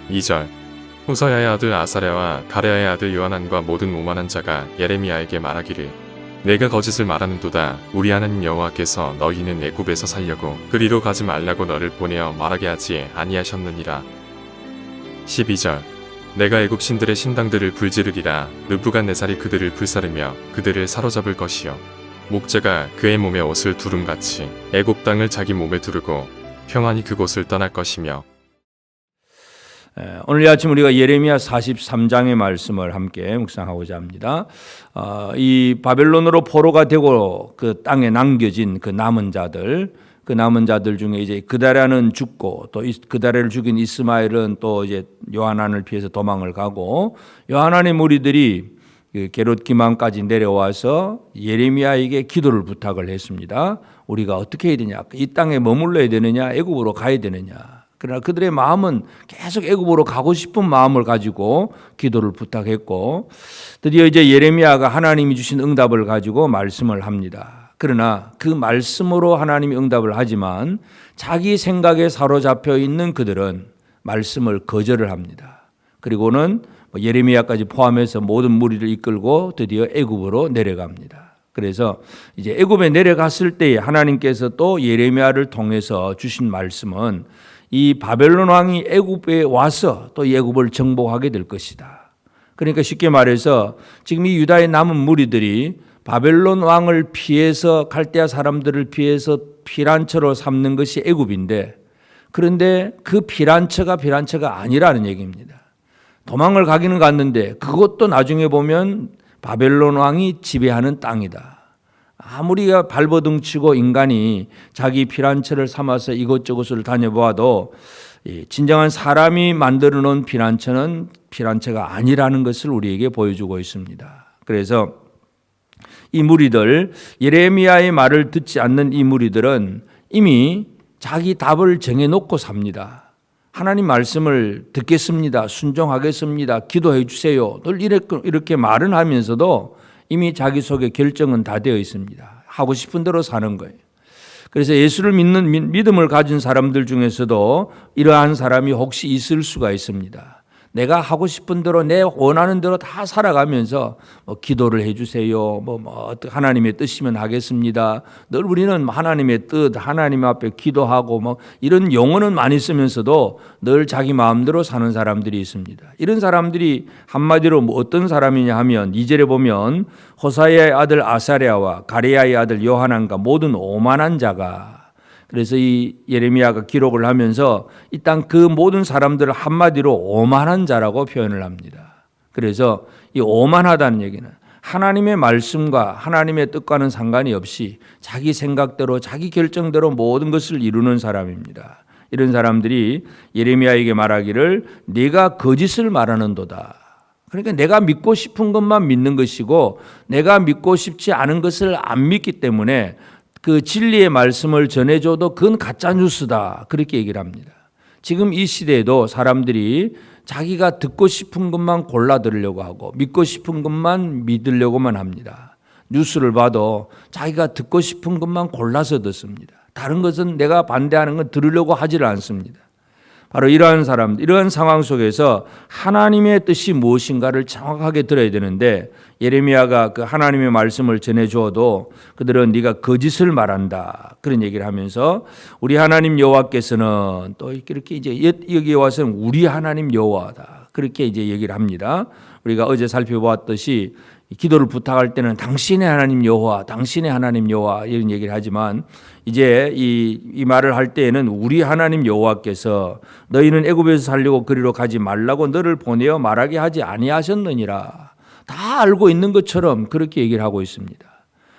2절 호서야의 아들 아사랴와 가랴의 아들 요하난과 모든 오만한 자가 예레미야에게 말하기를 내가 거짓을 말하는도다. 우리 하나님 여호와께서 너희는 애굽에서 살려고 그리로 가지 말라고 너를 보내어 말하게 하지 아니하셨느니라. 12절 내가 애굽 신들의 신당들을 불지르리라. 느부갓네살이 그들을 불사르며 그들을 사로잡을 것이요 목자가 그의 몸에 옷을 두름같이 애굽 땅을 자기 몸에 두르고 평안히 그곳을 떠날 것이며. 오늘 아침 우리가 예레미야 43장의 말씀을 함께 묵상하고자 합니다. 이 바벨론으로 포로가 되고 그 땅에 남겨진 그 남은 자들 중에 이제 그다랴는 죽고 또 그다랴를 죽인 이스마엘은 또 이제 요하난을 피해서 도망을 가고 요하난의 무리들이 게롯 기맘까지 내려와서 예레미야에게 기도를 부탁을 했습니다. 우리가 어떻게 해야 되냐? 이 땅에 머물러야 되느냐? 애굽으로 가야 되느냐? 그러나 그들의 마음은 계속 애굽으로 가고 싶은 마음을 가지고 기도를 부탁했고 드디어 이제 예레미야가 하나님이 주신 응답을 가지고 말씀을 합니다. 그러나 그 말씀으로 하나님이 응답을 하지만 자기 생각에 사로잡혀 있는 그들은 말씀을 거절을 합니다. 그리고는 예레미야까지 포함해서 모든 무리를 이끌고 드디어 애굽으로 내려갑니다. 그래서 이제 애굽에 내려갔을 때에 하나님께서 또 예레미야를 통해서 주신 말씀은 이 바벨론 왕이 애굽에 와서 또 애굽을 정복하게 될 것이다. 그러니까 쉽게 말해서 지금 이 유다의 남은 무리들이 바벨론 왕을 피해서 갈대아 사람들을 피해서 피란처로 삼는 것이 애굽인데 그런데 그 피란처가 아니라는 얘기입니다. 도망을 가기는 갔는데 그것도 나중에 보면 바벨론 왕이 지배하는 땅이다. 아무리 발버둥치고 인간이 자기 피란처를 삼아서 이것저것을 다녀보아도 진정한 사람이 만들어 놓은 피란처는 피란처가 아니라는 것을 우리에게 보여주고 있습니다. 그래서 이 무리들, 예레미야의 말을 듣지 않는 이 무리들은 이미 자기 답을 정해놓고 삽니다. 하나님 말씀을 듣겠습니다. 순종하겠습니다. 기도해 주세요. 늘 이렇게 말은 하면서도 이미 자기 속에 결정은 다 되어 있습니다. 하고 싶은 대로 사는 거예요. 그래서 예수를 믿는 믿음을 가진 사람들 중에서도 이러한 사람이 혹시 있을 수가 있습니다. 내가 하고 싶은 대로 내 원하는 대로 다 살아가면서 기도를 해주세요. 하나님의 뜻이면 하겠습니다. 늘 우리는 하나님의 뜻, 하나님 앞에 기도하고 이런 용어는 많이 쓰면서도 늘 자기 마음대로 사는 사람들이 있습니다. 이런 사람들이 한마디로 어떤 사람이냐 하면 2절에 보면 호사야의 아들 아사랴와 가랴의 아들 요하난과 모든 오만한 자가, 그래서 이 예레미야가 기록을 하면서 이 땅 그 모든 사람들을 한마디로 오만한 자라고 표현을 합니다. 그래서 이 오만하다는 얘기는 하나님의 말씀과 하나님의 뜻과는 상관이 없이 자기 생각대로 자기 결정대로 모든 것을 이루는 사람입니다. 이런 사람들이 예레미야에게 말하기를 네가 거짓을 말하는도다. 그러니까 내가 믿고 싶은 것만 믿는 것이고 내가 믿고 싶지 않은 것을 안 믿기 때문에 그 진리의 말씀을 전해줘도 그건 가짜 뉴스다. 그렇게 얘기를 합니다. 지금 이 시대에도 사람들이 자기가 듣고 싶은 것만 골라 들으려고 하고 믿고 싶은 것만 믿으려고만 합니다. 뉴스를 봐도 자기가 듣고 싶은 것만 골라서 듣습니다. 다른 것은 내가 반대하는 건 들으려고 하지를 않습니다. 바로 이러한 사람들, 이러한 상황 속에서 하나님의 뜻이 무엇인가를 정확하게 들어야 되는데 예레미야가 그 하나님의 말씀을 전해주어도 그들은 네가 거짓을 말한다. 그런 얘기를 하면서 우리 하나님 여호와께서는 또 이렇게 이제 여기에 와서는 우리 하나님 여호와다. 그렇게 이제 얘기를 합니다. 우리가 어제 살펴보았듯이 기도를 부탁할 때는 당신의 하나님 여호와, 당신의 하나님 여호와 이런 얘기를 하지만 이제 이 말을 할 때에는 우리 하나님 여호와께서 너희는 애굽에서 살려고 그리로 가지 말라고 너를 보내어 말하게 하지 아니하셨느니라. 다 알고 있는 것처럼 그렇게 얘기를 하고 있습니다.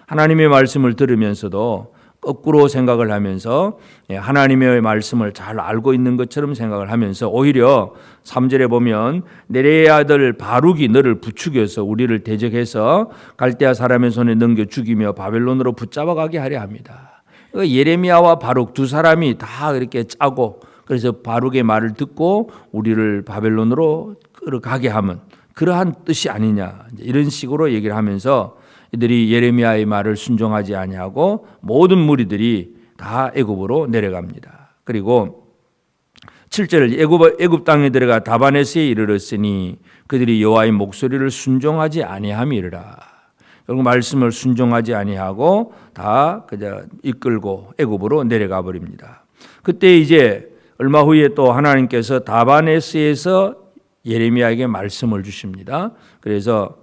하나님의 말씀을 들으면서도 거꾸로 생각을 하면서 하나님의 말씀을 잘 알고 있는 것처럼 생각을 하면서 오히려 3절에 보면 네리의 아들 바룩이 너를 부추겨서 우리를 대적해서 갈대아 사람의 손에 넘겨 죽이며 바벨론으로 붙잡아가게 하려 합니다. 예레미야와 바룩 두 사람이 다 이렇게 짜고 그래서 바룩의 말을 듣고 우리를 바벨론으로 가게 하면 그러한 뜻이 아니냐 이런 식으로 얘기를 하면서 이들이 예레미야의 말을 순종하지 아니하고 모든 무리들이 다 애굽으로 내려갑니다. 그리고 7절 애굽 땅에 들어가 다바네스에 이르렀으니 그들이 여호와의 목소리를 순종하지 아니함이라. 결국 말씀을 순종하지 아니하고 다 그저 이끌고 애굽으로 내려가 버립니다. 그때 이제 얼마 후에 또 하나님께서 다바네스에서 예레미야에게 말씀을 주십니다. 그래서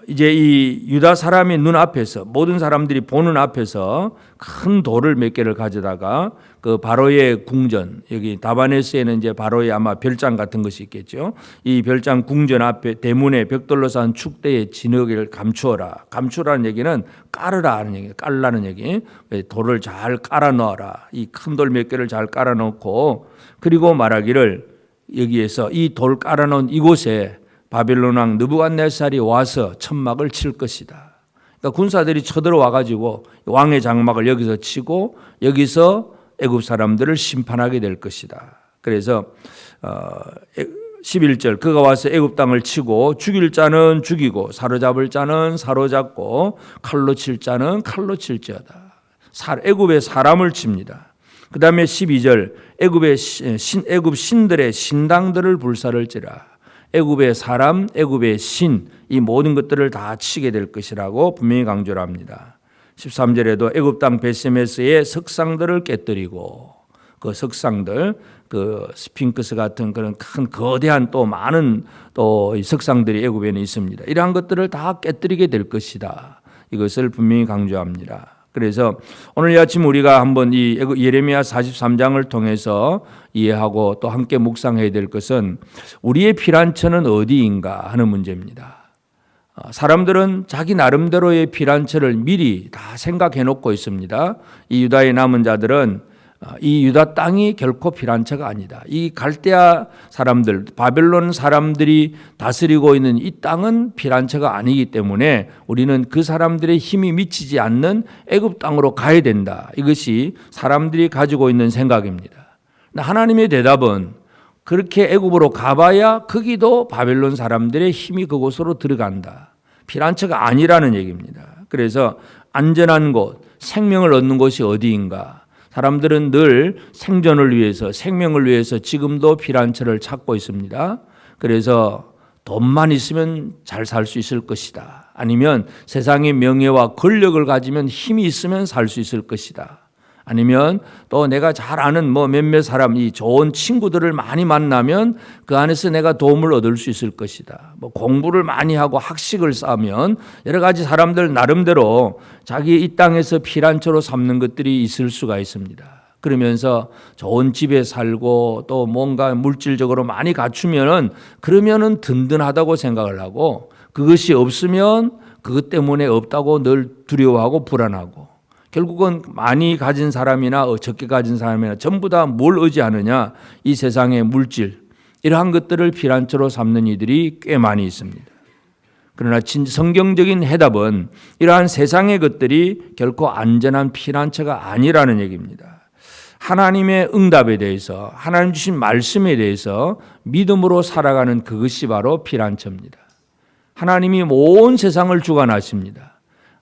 이제 이 유다 사람의 눈 앞에서 모든 사람들이 보는 앞에서 큰 돌을 몇 개를 가져다가 그 바로의 궁전, 여기 다바네스에는 이제 바로의 아마 별장 같은 것이 있겠죠. 이 별장 궁전 앞에 대문에 벽돌로 쌓은 축대의 진흙을 감추어라. 감추라는 얘기는 깔으라 하는 얘기, 깔라는 얘기. 돌을 잘 깔아 넣어라. 이 큰 돌 몇 개를 잘 깔아 넣고, 그리고 말하기를 여기에서 이 돌 깔아 놓은 이곳에 바벨론 왕 느부갓네살이 와서 천막을 칠 것이다. 그러니까 군사들이 쳐들어와 가지고 왕의 장막을 여기서 치고 여기서 애굽 사람들을 심판하게 될 것이다. 그래서 11절 그가 와서 애굽 땅을 치고 죽일 자는 죽이고 사로잡을 자는 사로잡고 칼로 칠 자는 칼로 칠지어다. 애굽에 사람을 칩니다. 그 다음에 12절 애굽 신들의 신당들을 불사를지라. 애굽의 사람, 애굽의 신, 이 모든 것들을 다 치게 될 것이라고 분명히 강조를 합니다. 13절에도 애굽 땅 베세메스의 석상들을 깨뜨리고 그 석상들, 그 스핑크스 같은 그런 큰 거대한 또 많은 또 석상들이 애굽에는 있습니다. 이러한 것들을 다 깨뜨리게 될 것이다. 이것을 분명히 강조합니다. 그래서 오늘 이 아침 우리가 한번 이 예레미야 43장을 통해서 이해하고 또 함께 묵상해야 될 것은 우리의 피난처는 어디인가 하는 문제입니다. 사람들은 자기 나름대로의 피난처를 미리 다 생각해 놓고 있습니다. 이 유다의 남은 자들은 이 유다 땅이 결코 피난처가 아니다. 이 갈대아 사람들, 바벨론 사람들이 다스리고 있는 이 땅은 피난처가 아니기 때문에 우리는 그 사람들의 힘이 미치지 않는 애굽 땅으로 가야 된다. 이것이 사람들이 가지고 있는 생각입니다. 하나님의 대답은 그렇게 애굽으로 가봐야 거기도 바벨론 사람들의 힘이 그곳으로 들어간다. 피난처가 아니라는 얘기입니다. 그래서 안전한 곳, 생명을 얻는 곳이 어디인가? 사람들은 늘 생존을 위해서, 생명을 위해서 지금도 피난처를 찾고 있습니다. 그래서 돈만 있으면 잘 살 수 있을 것이다. 아니면 세상의 명예와 권력을 가지면 힘이 있으면 살 수 있을 것이다. 아니면 또 내가 잘 아는 몇몇 사람, 이 좋은 친구들을 많이 만나면 그 안에서 내가 도움을 얻을 수 있을 것이다. 공부를 많이 하고 학식을 쌓으면 여러 가지 사람들 나름대로 자기 이 땅에서 피난처로 삼는 것들이 있을 수가 있습니다. 그러면서 좋은 집에 살고 또 뭔가 물질적으로 많이 갖추면은 그러면은 든든하다고 생각을 하고 그것이 없으면 그것 때문에 없다고 늘 두려워하고 불안하고 결국은 많이 가진 사람이나 적게 가진 사람이나 전부 다 뭘 의지하느냐? 이 세상의 물질, 이러한 것들을 피난처로 삼는 이들이 꽤 많이 있습니다. 그러나 성경적인 해답은 이러한 세상의 것들이 결코 안전한 피난처가 아니라는 얘기입니다. 하나님의 응답에 대해서, 하나님 주신 말씀에 대해서 믿음으로 살아가는 그것이 바로 피난처입니다. 하나님이 온 세상을 주관하십니다.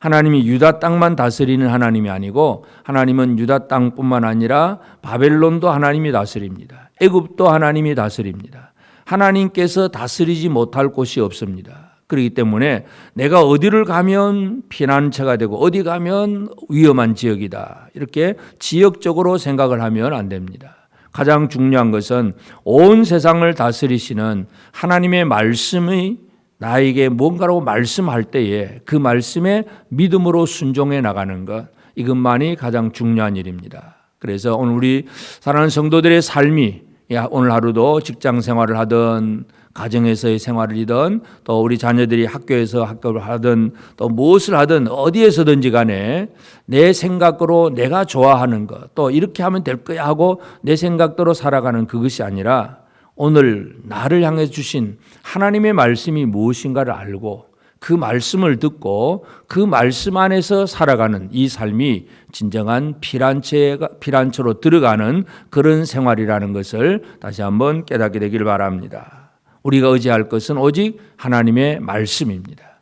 하나님이 유다 땅만 다스리는 하나님이 아니고 하나님은 유다 땅뿐만 아니라 바벨론도 하나님이 다스립니다. 애굽도 하나님이 다스립니다. 하나님께서 다스리지 못할 곳이 없습니다. 그렇기 때문에 내가 어디를 가면 피난처가 되고 어디 가면 위험한 지역이다. 이렇게 지역적으로 생각을 하면 안 됩니다. 가장 중요한 것은 온 세상을 다스리시는 하나님의 말씀이 나에게 뭔가라고 말씀할 때에 그 말씀에 믿음으로 순종해 나가는 것, 이것만이 가장 중요한 일입니다. 그래서 오늘 우리 사랑하는 성도들의 삶이 오늘 하루도 직장 생활을 하든 가정에서의 생활이든 또 우리 자녀들이 학교에서 학교를 하든 또 무엇을 하든 어디에서든지 간에 내 생각으로 내가 좋아하는 것, 또 이렇게 하면 될 거야 하고 내 생각대로 살아가는 그것이 아니라 오늘 나를 향해 주신 하나님의 말씀이 무엇인가를 알고 그 말씀을 듣고 그 말씀 안에서 살아가는 이 삶이 진정한 피난처로 들어가는 그런 생활이라는 것을 다시 한번 깨닫게 되기를 바랍니다. 우리가 의지할 것은 오직 하나님의 말씀입니다.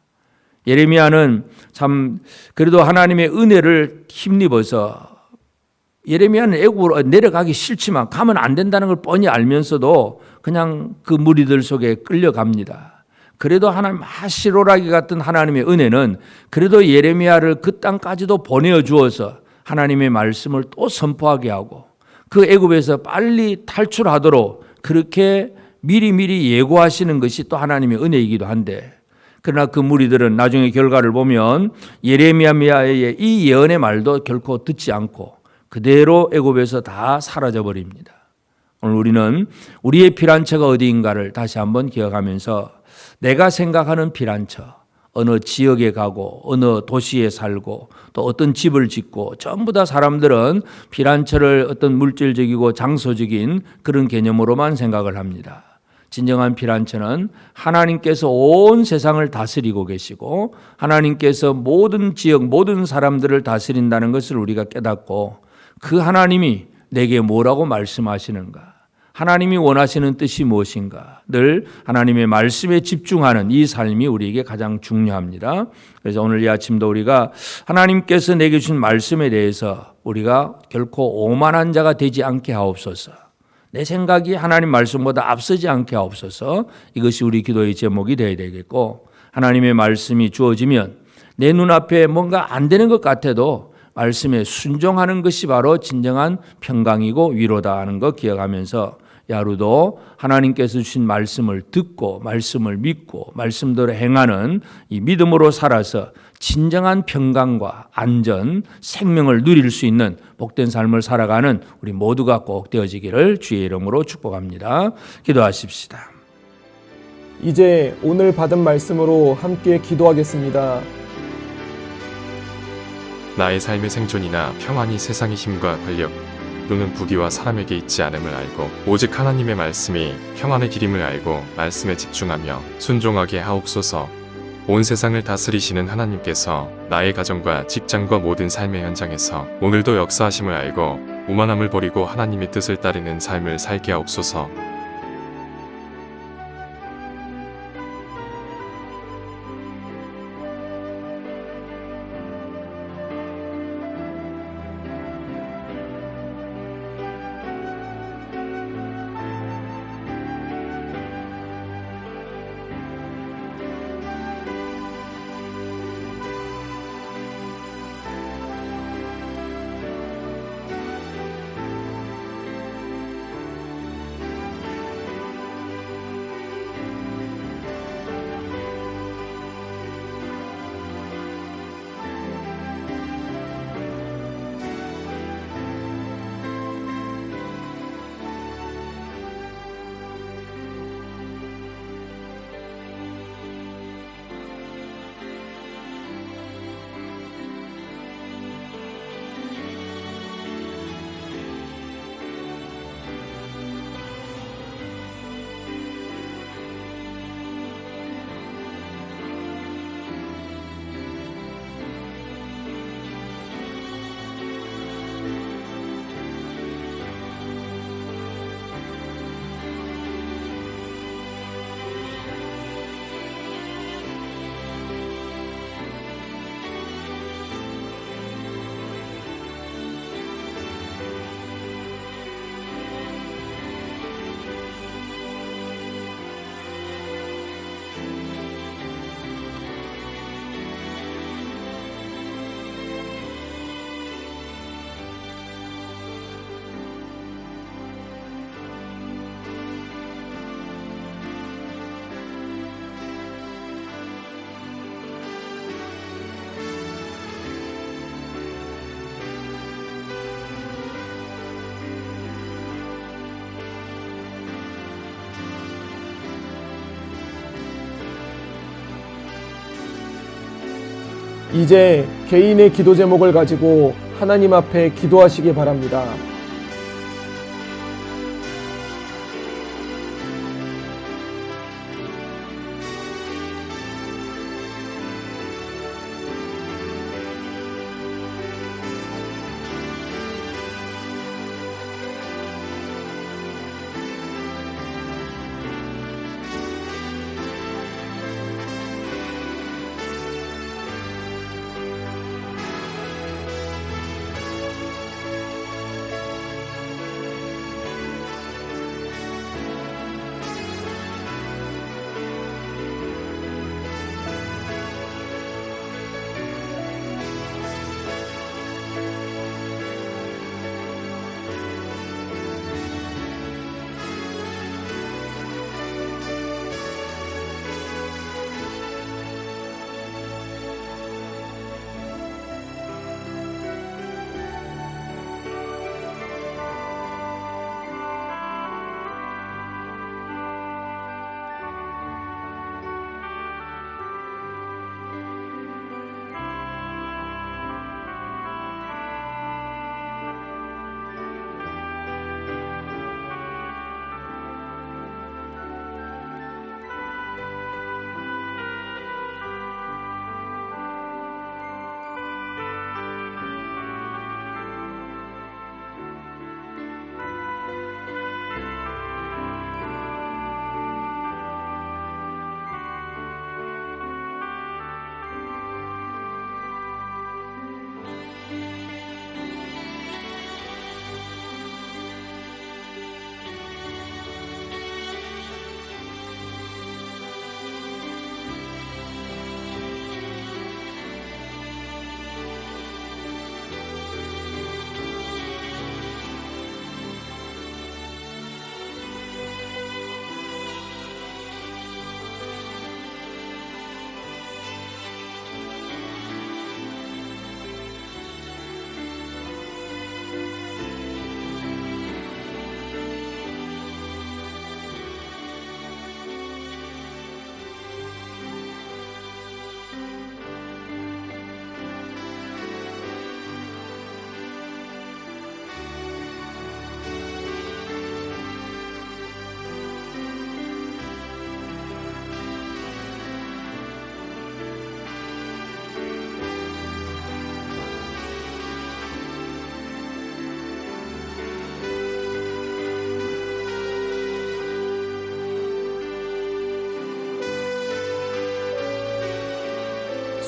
예레미야는 참 그래도 하나님의 은혜를 힘입어서 예레미야는 애굽으로 내려가기 싫지만 가면 안 된다는 걸 뻔히 알면서도 그냥 그 무리들 속에 끌려갑니다. 그래도 하나님 시로라기 같은 하나님의 은혜는 그래도 예레미야를 그 땅까지도 보내주어서 하나님의 말씀을 또 선포하게 하고 그 애굽에서 빨리 탈출하도록 그렇게 미리미리 예고하시는 것이 또 하나님의 은혜이기도 한데, 그러나 그 무리들은 나중에 결과를 보면 예레미야의 이 예언의 말도 결코 듣지 않고 그대로 애굽에서 다 사라져 버립니다. 오늘 우리는 우리의 피난처가 어디인가를 다시 한번 기억하면서 내가 생각하는 피난처, 어느 지역에 가고 어느 도시에 살고 또 어떤 집을 짓고 전부 다 사람들은 피난처를 어떤 물질적이고 장소적인 그런 개념으로만 생각을 합니다. 진정한 피난처는 하나님께서 온 세상을 다스리고 계시고 하나님께서 모든 지역 모든 사람들을 다스린다는 것을 우리가 깨닫고 그 하나님이 내게 뭐라고 말씀하시는가, 하나님이 원하시는 뜻이 무엇인가, 늘 하나님의 말씀에 집중하는 이 삶이 우리에게 가장 중요합니다. 그래서 오늘 이 아침도 우리가 하나님께서 내게 주신 말씀에 대해서 우리가 결코 오만한 자가 되지 않게 하옵소서. 내 생각이 하나님 말씀보다 앞서지 않게 하옵소서. 이것이 우리 기도의 제목이 되어야 되겠고, 하나님의 말씀이 주어지면 내 눈앞에 뭔가 안 되는 것 같아도 말씀에 순종하는 것이 바로 진정한 평강이고 위로다 하는 것 기억하면서 야루도 하나님께서 주신 말씀을 듣고 말씀을 믿고 말씀대로 행하는 이 믿음으로 살아서 진정한 평강과 안전, 생명을 누릴 수 있는 복된 삶을 살아가는 우리 모두가 꼭 되어지기를 주의 이름으로 축복합니다. 기도하십시다. 이제 오늘 받은 말씀으로 함께 기도하겠습니다. 나의 삶의 생존이나 평안이 세상의 힘과 권력 또는 부귀와 사람에게 있지 않음을 알고 오직 하나님의 말씀이 평안의 길임을 알고 말씀에 집중하며 순종하게 하옵소서. 온 세상을 다스리시는 하나님께서 나의 가정과 직장과 모든 삶의 현장에서 오늘도 역사하심을 알고 오만함을 버리고 하나님의 뜻을 따르는 삶을 살게 하옵소서. 이제 개인의 기도 제목을 가지고 하나님 앞에 기도하시기 바랍니다.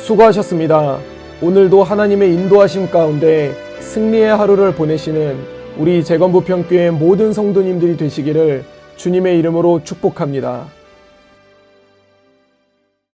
수고하셨습니다. 오늘도 하나님의 인도하심 가운데 승리의 하루를 보내시는 우리 재건부평교회 모든 성도님들이 되시기를 주님의 이름으로 축복합니다.